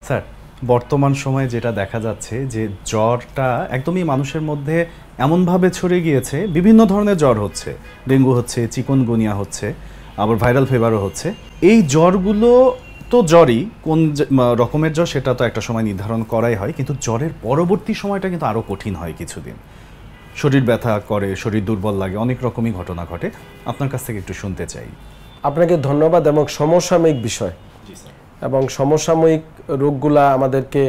Sir, বর্তমান সময়ে যেটা দেখা যাচ্ছে যে জ্বরটা একদমই মানুষের মধ্যে এমনভাবে ছড়িয়ে গিয়েছে, বিভিন্ন ধরনের জ্বর হচ্ছে, ডেঙ্গু হচ্ছে, চিকুনগুনিয়া হচ্ছে, আবার ভাইরাল ফিভারও হচ্ছে। এই জ্বরগুলো তো জ্বরই, কোন রকমের জ্বর সেটা তো একটা সময় নির্ধারণ করাই হয়, কিন্তু জ্বরের পরবর্তী সময়টা কিন্তু আরও কঠিন হয় কিছুদিন। শরীর ব্যথা করে, শরীর দুর্বল লাগে, অনেক রকমই ঘটনা ঘটে। আপনার কাছ থেকে একটু শুনতে চাই। আপনাকে ধন্যবাদ। এবং সমসাময়িক বিষয় এবং সমসাময়িক রোগগুলা আমাদেরকে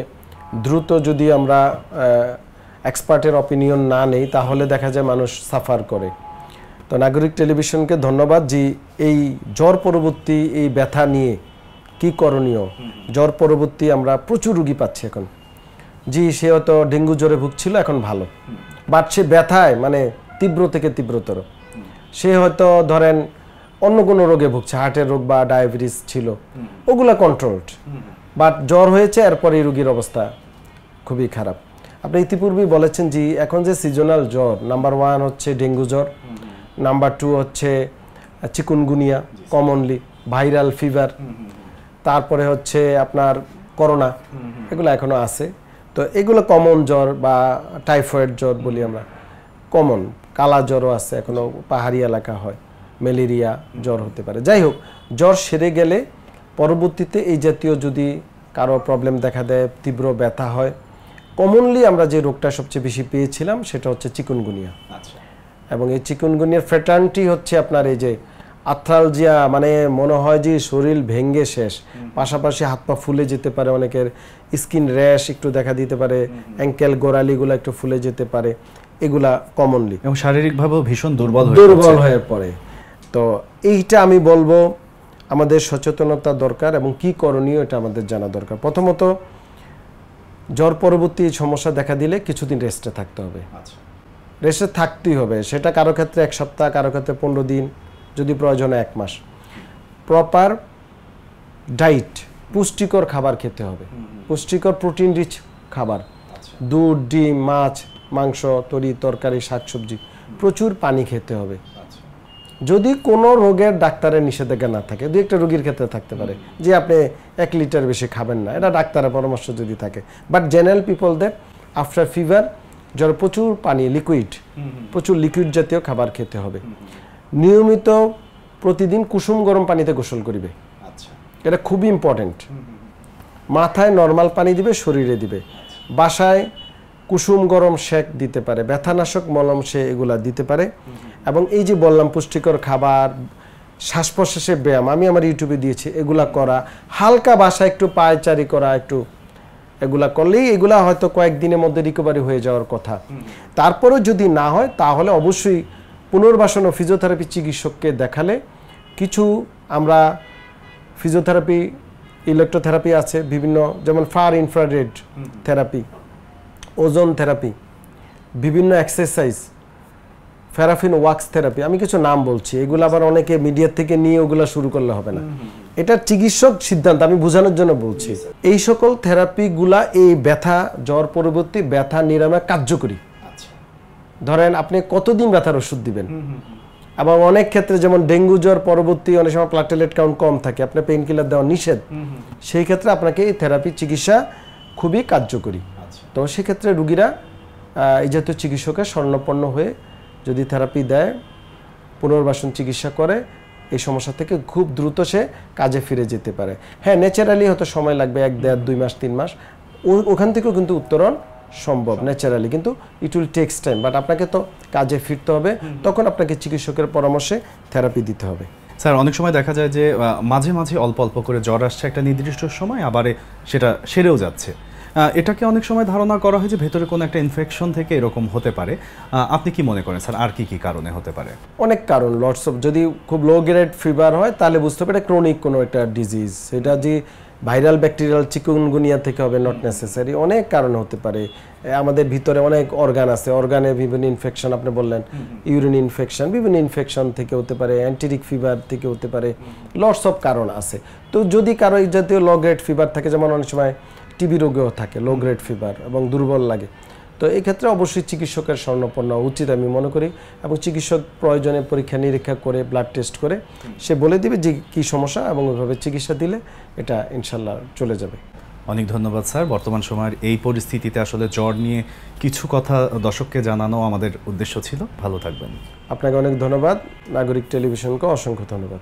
দ্রুত যদি আমরা এক্সপার্টের অপিনিয়ন না নেই তাহলে দেখা যায় মানুষ সাফার করে। তো নাগরিক টেলিভিশনকে ধন্যবাদ যে এই জ্বর পরবর্তী এই ব্যথা নিয়ে কি করণীয়। জ্বর পরবর্তী আমরা প্রচুর রুগী পাচ্ছি এখন। জি, সে হয়তো ডেঙ্গু জ্বরে ভুগছিল, এখন ভালো, বাট সে ব্যথায় মানে তীব্র থেকে তীব্রতর। সে হয়তো ধরেন অন্য কোনো রোগে ভুগছে, হার্টের রোগ বা ডায়াবেটিস ছিল, ওগুলা কন্ট্রোলড, বাট জ্বর হয়েছে, এরপরে এই রোগীর অবস্থা খুবই খারাপ। আপনি ইতিপূর্বেই বলেছেন যে এখন যে সিজনাল জ্বর, নাম্বার 1 হচ্ছে ডেঙ্গু জ্বর, নাম্বার 2 হচ্ছে চিকুনগুনিয়া, কমনলি ভাইরাল ফিভার, তারপরে হচ্ছে আপনার করোনা, এগুলো এখনো আছে। তো এগুলো কমন জ্বর বা টাইফয়েড জ্বর বলি আমরা, কমন। কালা জ্বরও আছে, এখনো পাহাড়ি এলাকা হয়, ম্যালেরিয়া জ্বর হতে পারে। যাই হোক, জ্বর সেরে গেলে পরবর্তীতে এই জাতীয় যদি কারো প্রবলেম দেখা দেয়, তীব্র ব্যথা হয়, কমনলি আমরা যে রোগটা সবচেয়ে বেশি পেয়েছিলাম সেটা হচ্ছে চিকুনগুনিয়া। এবং এই চিকুনগুনিয়ার ফ্যাটার্নটি হচ্ছে আপনার এই যে আর্থ্রালজিয়া, মানে মনে হয় যে শরীর ভেঙে শেষ, পাশাপাশি হাত পা ফুলে যেতে পারে, অনেকের স্কিন র্যাশ একটু দেখা দিতে পারে, অ্যাঙ্কেল গোড়ালিগুলো একটু ফুলে যেতে পারে, এগুলা কমনলি, এবং শারীরিকভাবেও ভীষণ দুর্বল হয়ে পড়ে। তো এইটা আমি বলবো আমাদের সচেতনতা দরকার এবং কি করণীয় এটা আমাদের জানা দরকার। প্রথমত, জ্বর পরবর্তী সমস্যা দেখা দিলে কিছুদিন রেস্টে থাকতে হবে। রেস্টে থাকতেই হবে, সেটা কারো ক্ষেত্রে 1 সপ্তাহ, কারো ক্ষেত্রে 15 দিন, যদি প্রয়োজন 1 মাস। প্রপার ডাইট, পুষ্টিকর খাবার খেতে হবে, পুষ্টিকর প্রোটিন রিচ খাবার, দুধ, ডিম, মাছ, মাংস, তরি তরকারি, শাকসবজি, প্রচুর পানি খেতে হবে। যদি কোনো রোগের ডাক্তারের নিষেধাজ্ঞা না থাকে, 2-1টা রোগীর ক্ষেত্রে থাকতে পারে যে আপনি 1 লিটার বেশি খাবেন না, এটা ডাক্তারের পরামর্শ যদি থাকে। বাট জেনারেল পিপলদের আফটার ফিভার, জ্বর, প্রচুর পানি, লিকুইড, প্রচুর লিকুইড জাতীয় খাবার খেতে হবে। নিয়মিত প্রতিদিন কুসুম গরম পানিতে গোসল করিবে, এটা খুবই ইম্পর্টেন্ট। মাথায় নর্মাল পানি দিবে, শরীরে দিবে। বাসায় কুসুম গরম শেক দিতে পারে, ব্যথানাশক মলম সে এগুলা দিতে পারে। এবং এই যে বললাম পুষ্টিকর খাবার, শ্বাস প্রশ্বাসের ব্যায়াম, আমি আমার ইউটিউবে দিয়েছি, এগুলা করা, হালকা বাসায় একটু পায়চারি করা, একটু এগুলা করলেই এগুলা হয়তো কয়েকদিনের মধ্যে রিকভারি হয়ে যাওয়ার কথা। তারপরেও যদি না হয় তাহলে অবশ্যই পুনর্বাসন ও ফিজিওথেরাপি চিকিৎসককে দেখালে কিছু আমরা ফিজিওথেরাপি, ইলেকট্রোথেরাপি আছে বিভিন্ন, যেমন ফার ইনফ্রারেড থেরাপি, ওজন থেরাপি, বিভিন্ন এক্সারসাইজ, প্যারাফিন ওয়াক্স থেরাপি, আমি কিছু নাম বলছি, এগুলো আবার অনেকে মিডিয়া থেকে নিয়ে ওগুলো শুরু করলে হবে না, এটা চিকিৎসক সিদ্ধান্ত, আমি বোঝানোর জন্য বলছি। এই সকল থেরাপিগুলা এই ব্যথা, জ্বর পরবর্তী ব্যথা নিরাময় কার্যকরী। ধরেন আপনি কতদিন ব্যথার ওষুধ দিবেন, এবং অনেক ক্ষেত্রে যেমন ডেঙ্গু জ্বর পরবর্তী অনেক সময় প্লাটেলেট কাউন্ট কম থাকে, আপনার পেইন কিলার দেওয়া নিষেধ, সেই ক্ষেত্রে আপনাকে এই থেরাপি চিকিৎসা খুবই কার্যকরী। তো সেক্ষেত্রে রুগীরা এই জাতীয় চিকিৎসকের শরণাপন্ন হয়ে যদি থেরাপি দেয়, পুনর্বাসন চিকিৎসা করে, এই সমস্যা থেকে খুব দ্রুত সে কাজে ফিরে যেতে পারে। হ্যাঁ, ন্যাচারালি হয়তো সময় লাগবে 1, 1.5, 2 মাস, 3 মাস, ওখান থেকেও কিন্তু উত্তরণ সম্ভব ন্যাচারালি, কিন্তু it will takes time. But আপনাকে তো কাজে ফিরতে হবে, তখন আপনাকে চিকিৎসকের পরামর্শে থেরাপি দিতে হবে। স্যার, অনেক সময় দেখা যায় যে মাঝে মাঝে অল্প অল্প করে জ্বর আসছে একটা নির্দিষ্ট সময়, আবার সেটা সেরেও যাচ্ছে। এটাকে অনেক সময় ধারণা করা হয় যে ভেতরে কোনো একটা ইনফেকশন থেকে এরকম হতে পারে। আপনি কি মনে করেন স্যার, আর কি কি কারণে হতে পারে? অনেক কারণ, লটস অফ। যদি খুব লো গ্রেড ফিভার হয় তাহলে বুঝতে পারে ক্রনিক কোনো একটা ডিজিজ, সেটা যে ভাইরাল ব্যাকটেরিয়াল চিকুনগুনিয়া থেকে হবে নট নেসেসারি, অনেক কারণ হতে পারে। আমাদের ভিতরে অনেক অর্গান আছে, অর্গানে বিভিন্ন ইনফেকশন, আপনি বললেন ইউরিন ইনফেকশন, বিভিন্ন ইনফেকশন থেকে হতে পারে, অ্যান্টেরিক ফিভার থেকে হতে পারে, লটস অফ কারণ আছে। তো যদি কারো এই জাতীয় লো গ্রেড ফিভার থাকে, যেমন অনেক সময় টিবি রোগেও থাকে লো গ্রেড ফিভার এবং দুর্বল লাগে, তো এই ক্ষেত্রে অবশ্যই চিকিৎসকের শরণাপন্ন উচিত আমি মনে করি। এবং চিকিৎসক প্রয়োজনে পরীক্ষা নিরীক্ষা করে, ব্লাড টেস্ট করে সে বলে দিবে যে কী সমস্যা, এবং ওইভাবে চিকিৎসা দিলে এটা ইনশাল্লাহ চলে যাবে। অনেক ধন্যবাদ স্যার। বর্তমান সময়ের এই পরিস্থিতিতে আসলে জ্বর নিয়ে কিছু কথা দর্শককে জানানো আমাদের উদ্দেশ্য ছিল। ভালো থাকবেন। আপনাকে অনেক ধন্যবাদ। নাগরিক টেলিভিশনকে অসংখ্য ধন্যবাদ।